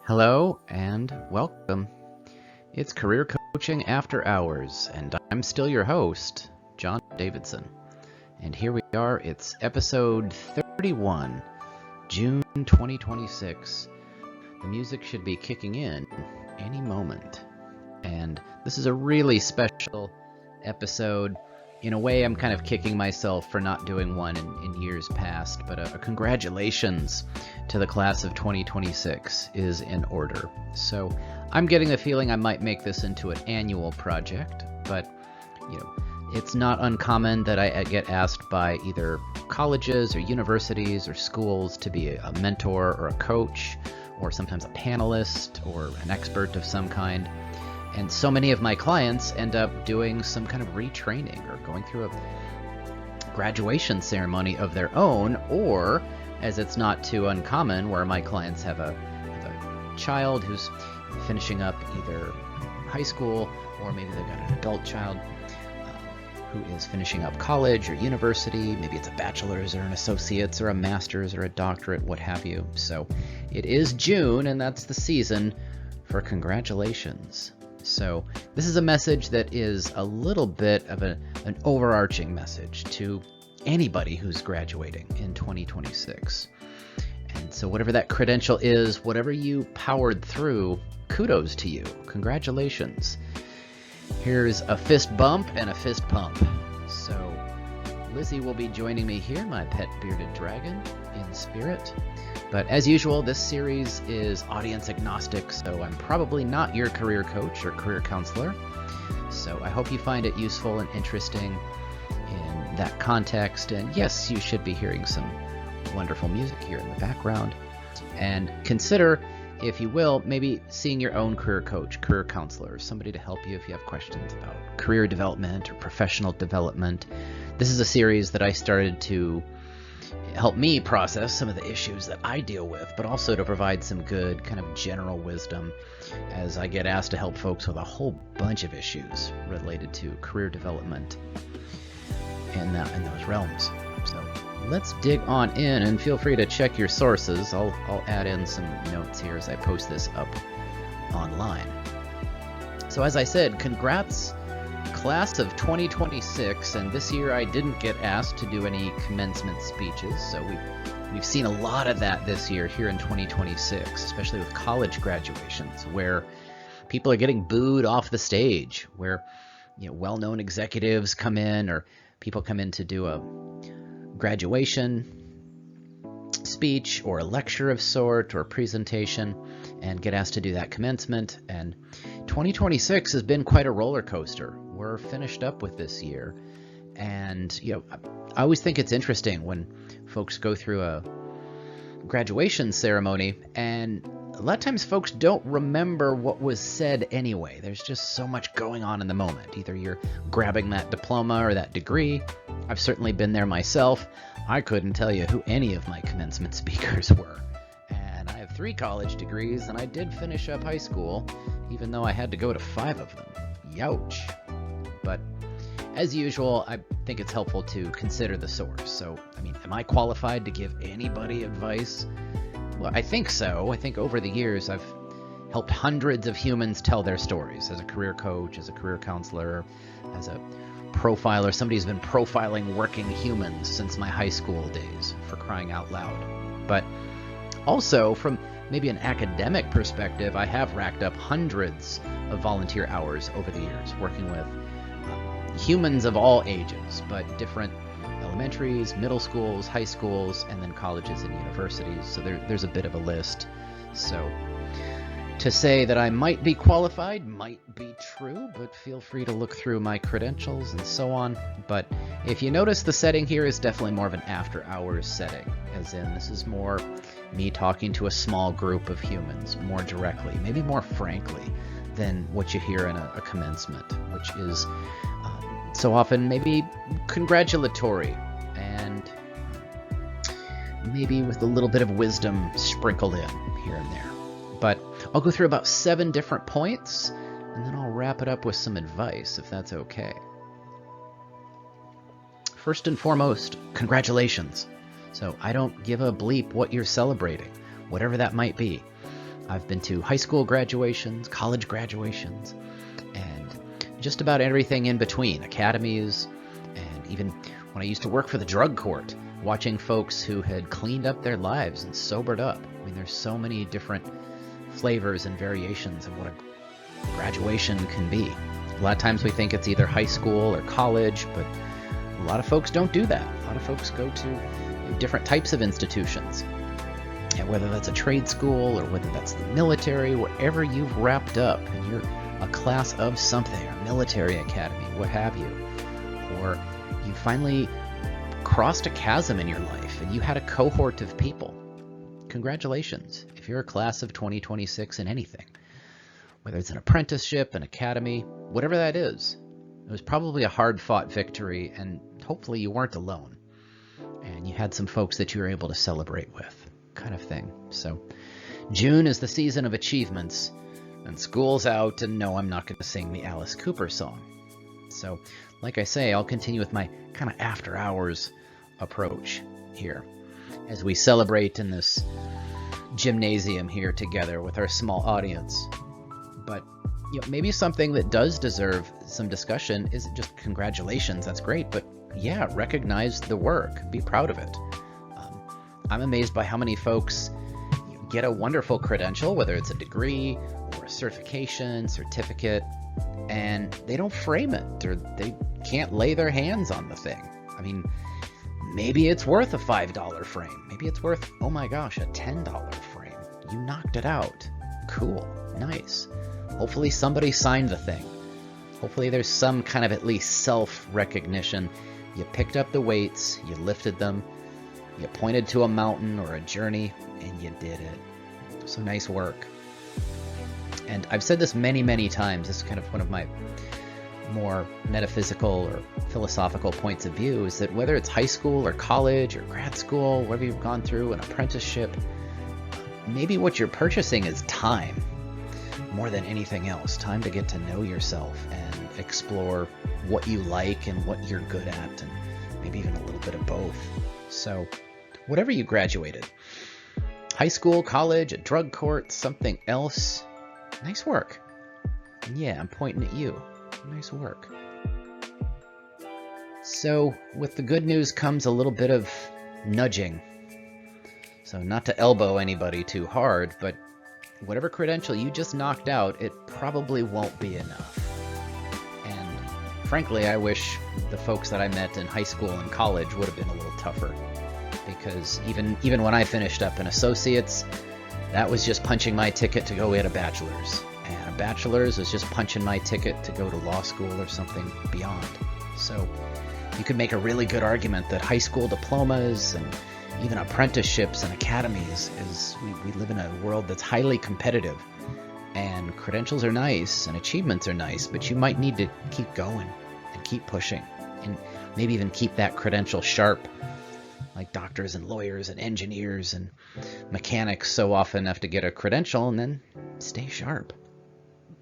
Hello and welcome. It's Career Coaching After Hours, and I'm still your host, John Davidson. And here we are, it's episode 31, June 2026. The music should be kicking in any moment. And this is a really special episode. In a way, I'm kind of kicking myself for not doing one in years past, but a congratulations to the class of 2026 is in order. So I'm getting the feeling I might make this into an annual project, but it's not uncommon that I get asked by either colleges or universities or schools to be a mentor or a coach, or sometimes a panelist or an expert of some kind. And so many of my clients end up doing some kind of retraining or going through a graduation ceremony of their own, or, as it's not too uncommon, where my clients have a child who's finishing up either high school, or maybe they've got an adult child who is finishing up college or university. Maybe it's a bachelor's or an associate's or a master's or a doctorate, what have you. So it is June, and that's the season for congratulations. So this is a message that is a little bit of an overarching message to anybody who's graduating in 2026. And so whatever that credential is, whatever you powered through, kudos to you. Congratulations. Here's a fist bump and a fist pump. So Lizzie will be joining me here, my pet bearded dragon, in spirit. But as usual, this series is audience agnostic, so I'm probably not your career coach or career counselor. So I hope you find it useful and interesting in that context. And yes, you should be hearing some wonderful music here in the background. And consider, if you will, maybe seeing your own career coach, career counselor, somebody to help you if you have questions about career development or professional development. This is a series that I started to help me process some of the issues that I deal with, but also to provide some good kind of general wisdom as I get asked to help folks with a whole bunch of issues related to career development in those realms. So let's dig on in, and feel free to check your sources. I'll add in some notes here as I post this up online. So as I said, congrats class of 2026, and this year I didn't get asked to do any commencement speeches, so we've seen a lot of that this year here in 2026, especially with college graduations, where people are getting booed off the stage, where well-known executives come in, or people come in to do a graduation speech or a lecture of sort or presentation and get asked to do that commencement. And 2026 has been quite a roller coaster. We're finished up with this year, and I always think it's interesting when folks go through a graduation ceremony, and a lot of times folks don't remember what was said anyway. There's just so much going on in the moment. Either you're grabbing that diploma or that degree. I've certainly been there myself. I couldn't tell you who any of my commencement speakers were. And I have 3 college degrees, and I did finish up high school, even though I had to go to 5 of them. Youch. But as usual, I think it's helpful to consider the source. So, am I qualified to give anybody advice? Well, I think so. I think over the years, I've helped hundreds of humans tell their stories as a career coach, as a career counselor, as a profiler, somebody who's been profiling working humans since my high school days, for crying out loud. But also, from maybe an academic perspective, I have racked up hundreds of volunteer hours over the years, working with humans of all ages, but different elementaries, middle schools, high schools, and then colleges and universities. So there's a bit of a list. So to say that I might be qualified might be true, but feel free to look through my credentials and so on. But if you notice, the setting here is definitely more of an after-hours setting, as in this is more me talking to a small group of humans more directly, maybe more frankly, than what you hear in a commencement, which is so often maybe congratulatory and maybe with a little bit of wisdom sprinkled in here and there. But I'll go through about 7 different points, and then I'll wrap it up with some advice, if that's okay. First and foremost, congratulations. So I don't give a bleep what you're celebrating, whatever that might be. I've been to high school graduations, college graduations, and just about everything in between, academies, and even when I used to work for the drug court, watching folks who had cleaned up their lives and sobered up. I mean, there's so many different flavors and variations of what a graduation can be. A lot of times we think it's either high school or college, but a lot of folks don't do that. A lot of folks go to different types of institutions. And whether that's a trade school or whether that's the military, whatever you've wrapped up and you're a class of something, or military academy, what have you, or you finally crossed a chasm in your life and you had a cohort of people. Congratulations if you're a class of 2026 in anything. Whether it's an apprenticeship, an academy, whatever that is, it was probably a hard-fought victory, and hopefully you weren't alone. And you had some folks that you were able to celebrate with, kind of thing. So June is the season of achievements, and school's out, and no, I'm not going to sing the Alice Cooper song. So, like I say, I'll continue with my kind of after-hours approach here as we celebrate in this gymnasium here together with our small audience. But maybe something that does deserve some discussion isn't just congratulations, that's great, but yeah, recognize the work, be proud of it. I'm amazed by how many folks get a wonderful credential, whether it's a degree or a certification, certificate, and they don't frame it, or they can't lay their hands on the thing. I mean, maybe it's worth a $5 frame. Maybe it's worth, oh my gosh, a $10 frame. You knocked it out. Cool, nice. Hopefully somebody signed the thing. Hopefully there's some kind of at least self-recognition. You picked up the weights, you lifted them, you pointed to a mountain or a journey, and you did it. So nice work. And I've said this many, many times. This is kind of one of my more metaphysical or philosophical points of view, is that whether it's high school or college or grad school, whatever you've gone through, an apprenticeship, maybe what you're purchasing is time more than anything else. Time to get to know yourself and explore what you like and what you're good at, and maybe even a little bit of both. So whatever you graduated, high school, college, a drug court, something else, nice work. And yeah, I'm pointing at you. Nice work. So with the good news comes a little bit of nudging. So not to elbow anybody too hard, but whatever credential you just knocked out, it probably won't be enough. And frankly, I wish the folks that I met in high school and college would have been a little tougher. Because even when I finished up an associate's, that was just punching my ticket to go get a bachelor's. And a bachelor's was just punching my ticket to go to law school or something beyond. So you could make a really good argument that high school diplomas and even apprenticeships and academies we live in a world that's highly competitive, and credentials are nice and achievements are nice, but you might need to keep going and keep pushing and maybe even keep that credential sharp, like doctors and lawyers and engineers and mechanics so often have to get a credential and then stay sharp.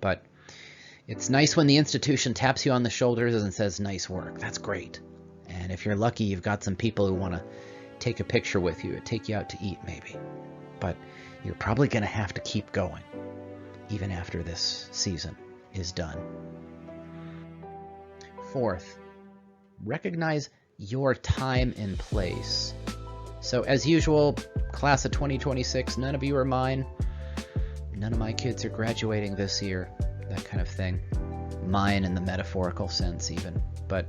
But it's nice when the institution taps you on the shoulders and says, nice work, that's great. And if you're lucky, you've got some people who want to take a picture with you, take you out to eat maybe. But you're probably going to have to keep going, even after this season is done. Fourth, recognize your time and place. So as usual, class of 2026, none of you are mine. None of my kids are graduating this year, that kind of thing. Mine in the metaphorical sense even. But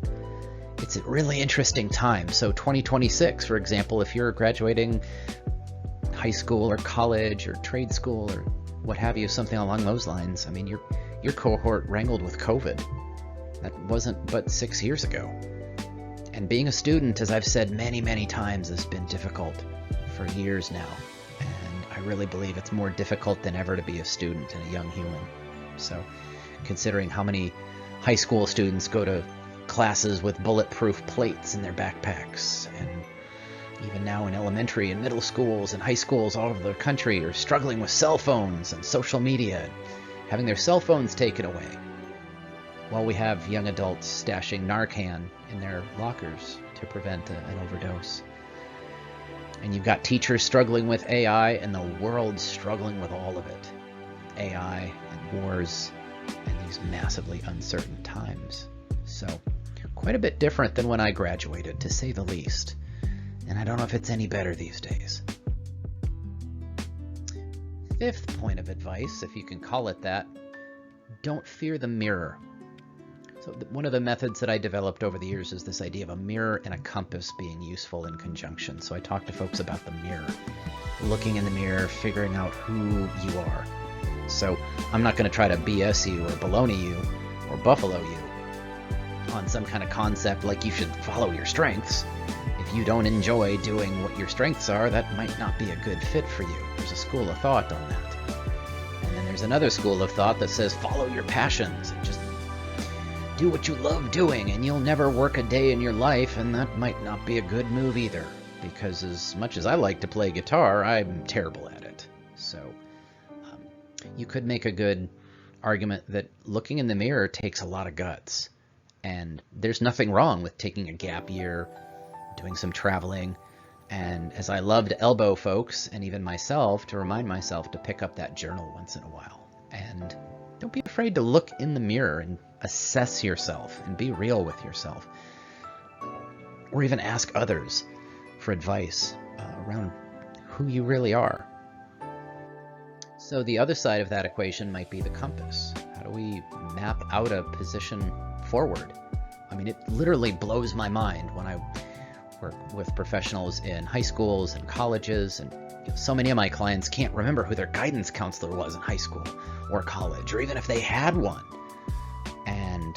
it's a really interesting time. So 2026, for example, if you're graduating high school or college or trade school or what have you, something along those lines, I mean, your cohort wrangled with COVID. That wasn't but 6 years ago. And being a student, as I've said many, many times, has been difficult for years now. And I really believe it's more difficult than ever to be a student and a young human. So considering how many high school students go to classes with bulletproof plates in their backpacks, and even now in elementary and middle schools and high schools all over the country are struggling with cell phones and social media, and having their cell phones taken away, while we have young adults stashing Narcan in their lockers to prevent an overdose. And you've got teachers struggling with AI and the world struggling with all of it. AI and wars and these massively uncertain times. So quite a bit different than when I graduated, to say the least. And I don't know if it's any better these days. Fifth point of advice, if you can call it that, don't fear the mirror. So one of the methods that I developed over the years is this idea of a mirror and a compass being useful in conjunction. So I talk to folks about the mirror, looking in the mirror, figuring out who you are. So I'm not going to try to BS you or baloney you or buffalo you on some kind of concept like you should follow your strengths. If you don't enjoy doing what your strengths are, that might not be a good fit for you. There's a school of thought on that. And then there's another school of thought that says follow your passions and just do what you love doing and you'll never work a day in your life, and that might not be a good move either, because as much as I like to play guitar, I'm terrible at it. So you could make a good argument that looking in the mirror takes a lot of guts, and there's nothing wrong with taking a gap year, doing some traveling, and as I love to elbow folks and even myself, to remind myself to pick up that journal once in a while. And don't be afraid to look in the mirror and assess yourself and be real with yourself, or even ask others for advice around who you really are. So the other side of that equation might be the compass. How do we map out a position forward? I mean, it literally blows my mind when I work with professionals in high schools and colleges, and so many of my clients can't remember who their guidance counselor was in high school or college, or even if they had one. And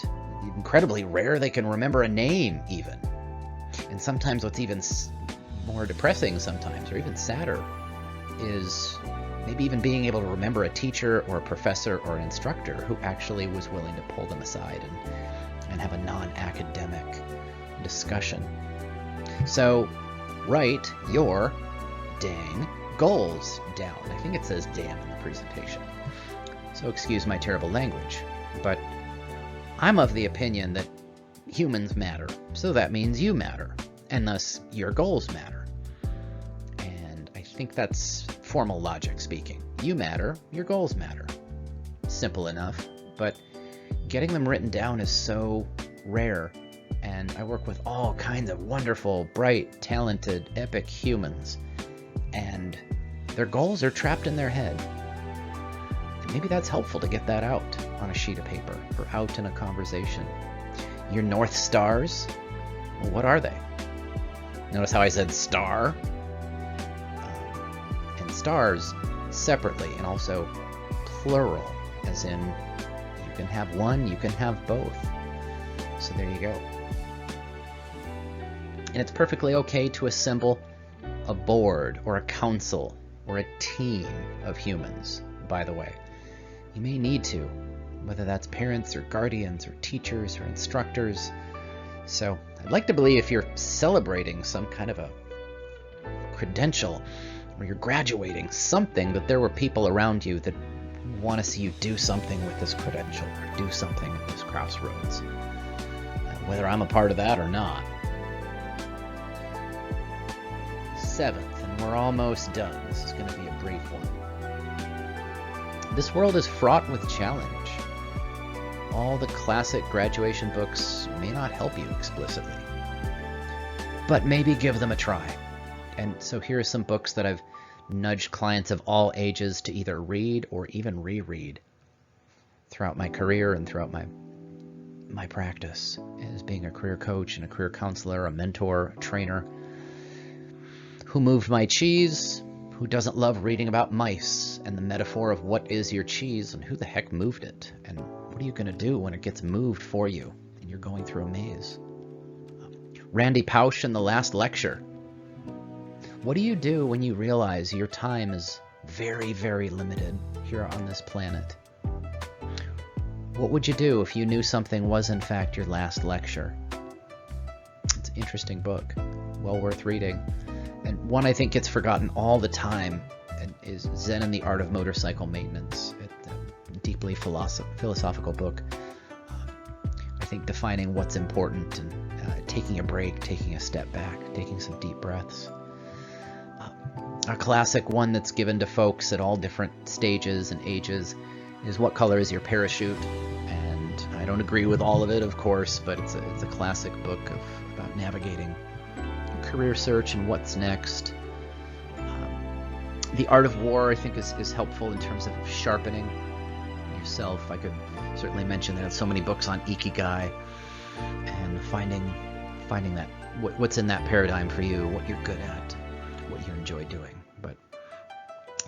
incredibly rare they can remember a name even. And sometimes what's even more depressing sometimes, or even sadder, is maybe even being able to remember a teacher or a professor or an instructor who actually was willing to pull them aside and have a non-academic discussion. So write your dang goals down. I think it says damn in the presentation. So excuse my terrible language, but I'm of the opinion that humans matter, so that means you matter, and thus your goals matter. And I think that's formal logic speaking. You matter, your goals matter. Simple enough, but getting them written down is so rare, and I work with all kinds of wonderful, bright, talented, epic humans, and their goals are trapped in their head. And maybe that's helpful to get that out on a sheet of paper or out in a conversation. Your North Stars, well, what are they? Notice how I said star? And stars separately, and also plural, as in you can have one, you can have both. So there you go. And it's perfectly okay to assemble a board or a council or a team of humans, by the way. You may need to, whether that's parents or guardians or teachers or instructors. So I'd like to believe if you're celebrating some kind of a credential, or you're graduating something, that there were people around you that want to see you do something with this credential or do something at this crossroads, whether I'm a part of that or not. Seventh, and we're almost done. This is going to be a brief one. This world is fraught with challenge. All the classic graduation books may not help you explicitly, but maybe give them a try. And so here are some books that I've nudged clients of all ages to either read or even reread throughout my career and throughout my practice as being a career coach and a career counselor, a mentor, a trainer. Who Moved My Cheese? Who doesn't love reading about mice and the metaphor of what is your cheese and who the heck moved it? And what are you going to do when it gets moved for you and you're going through a maze? Randy Pausch in The Last Lecture. What do you do when you realize your time is very, very limited here on this planet? What would you do if you knew something was in fact your last lecture? It's an interesting book, well worth reading. And one I think gets forgotten all the time is Zen and the Art of Motorcycle Maintenance. It's a deeply philosophical book. I think defining what's important and taking a break, taking a step back, taking some deep breaths. A classic one that's given to folks at all different stages and ages is What Color is Your Parachute? And I don't agree with all of it, of course, but it's a classic book about navigating career search and what's next. The Art of War, I think, is helpful in terms of sharpening yourself. I could certainly mention that so many books on Ikigai and finding that what's in that paradigm for you, what you're good at, what you enjoy doing. But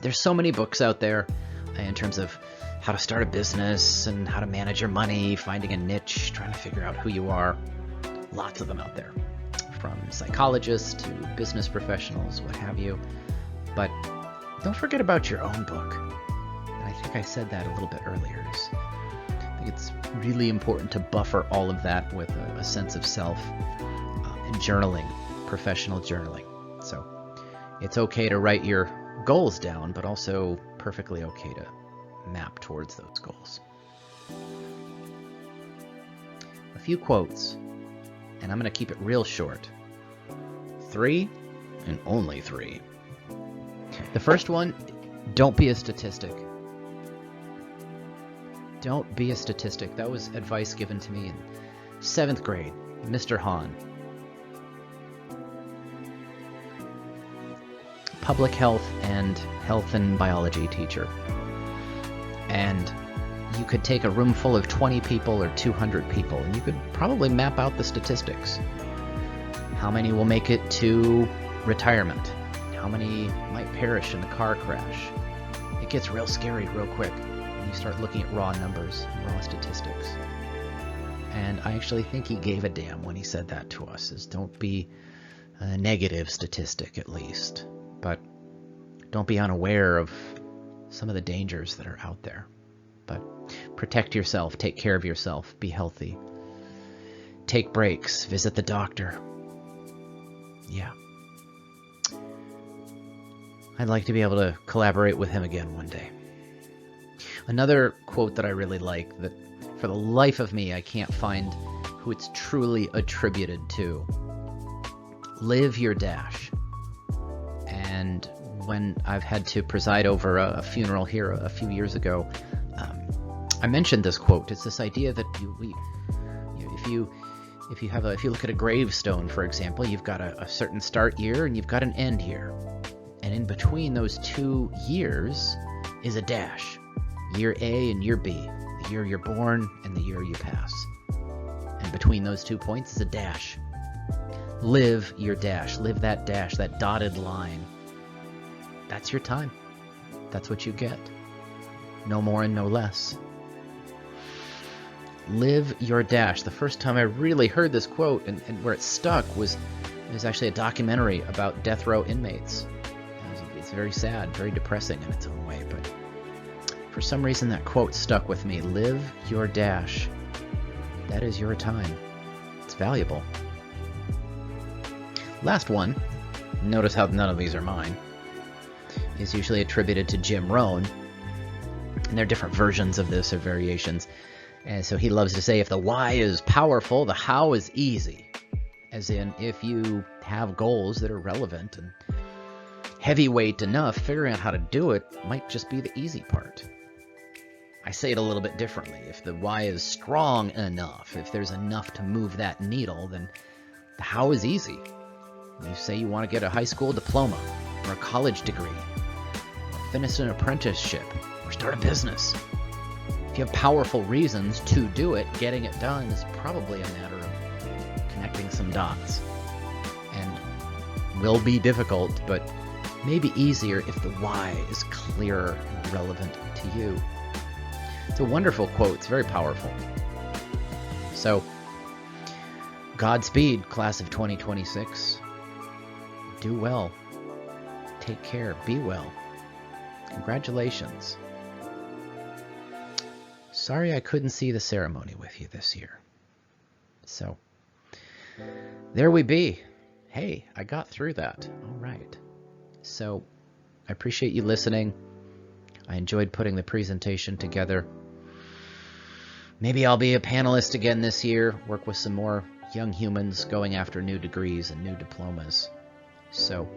there's so many books out there in terms of how to start a business and how to manage your money, finding a niche, trying to figure out who you are. Lots of them out there, from psychologists to business professionals, what have you. But don't forget about your own book. And I think I said that a little bit earlier. I think it's really important to buffer all of that with a sense of self and journaling, professional journaling. So it's okay to write your goals down, but also perfectly okay to map towards those goals. A few quotes, and I'm going to keep it real short. 3 and only 3. The first one, don't be a statistic. Don't be a statistic. That was advice given to me in 7th grade, Mr. Hahn. Public health and biology teacher. And you could take a room full of 20 people or 200 people, and you could probably map out the statistics. How many will make it to retirement? How many might perish in a car crash? It gets real scary real quick when you start looking at raw numbers, raw statistics. And I actually think he gave a damn when he said that to us, is don't be a negative statistic at least, but don't be unaware of some of the dangers that are out there. But protect yourself, take care of yourself, be healthy. Take breaks, visit the doctor. Yeah. I'd like to be able to collaborate with him again one day. Another quote that I really like, that for the life of me I can't find who it's truly attributed to. Live your dash. And when I've had to preside over a funeral here a few years ago, I mentioned this quote. It's this idea that if you look at a gravestone, for example, you've got a certain start year and you've got an end year. And in between those 2 years is a dash. Year A and year B. The year you're born and the year you pass. And between those 2 points is a dash. Live your dash. Live that dash, that dotted line. That's your time. That's what you get. No more and no less. Live your dash. The first time I really heard this quote and where it stuck was actually a documentary about death row inmates. It's very sad, very depressing in its own way, but for some reason that quote stuck with me. Live your dash. That is your time. It's valuable. Last one, notice how none of these are mine, is usually attributed to Jim Rohn, and there are different versions of this or variations. And so he loves to say, if the why is powerful, the how is easy. As in, if you have goals that are relevant and heavyweight enough, figuring out how to do it might just be the easy part. I say it a little bit differently. If the why is strong enough, if there's enough to move that needle, then the how is easy. You say you want to get a high school diploma or a college degree, or finish an apprenticeship, or start a business. If you have powerful reasons to do it, getting it done is probably a matter of connecting some dots. And will be difficult, but maybe easier if the why is clearer and relevant to you. It's a wonderful quote. It's very powerful. So, Godspeed, class of 2026. Do well. Take care. Be well. Congratulations. Sorry I couldn't see the ceremony with you this year. So, there we be. Hey, I got through that. All right. So, I appreciate you listening. I enjoyed putting the presentation together. Maybe I'll be a panelist again this year, work with some more young humans going after new degrees and new diplomas. So,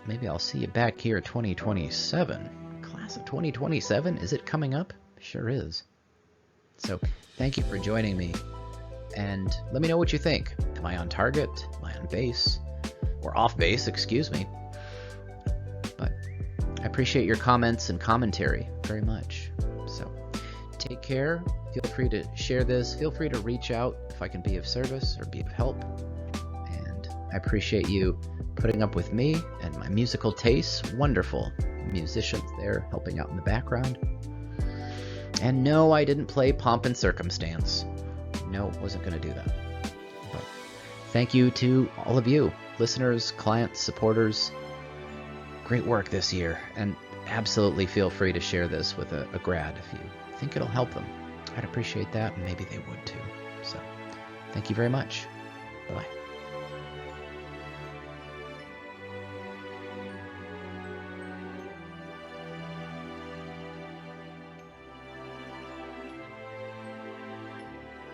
maybe I'll see you back here 2027. Class of 2027, is it coming up? Sure is. So thank you for joining me, and let me know what you think. Am I on target? Am I on base? Or off base, excuse me. But I appreciate your comments and commentary very much. So take care. Feel free to share this. Feel free to reach out if I can be of service or be of help. And I appreciate you putting up with me and my musical tastes. Wonderful musicians there helping out in the background. And no, I didn't play Pomp and Circumstance. No, wasn't going to do that. But thank you to all of you, listeners, clients, supporters. Great work this year. And absolutely feel free to share this with a grad if you think it'll help them. I'd appreciate that, and maybe they would too. So thank you very much. Bye-bye.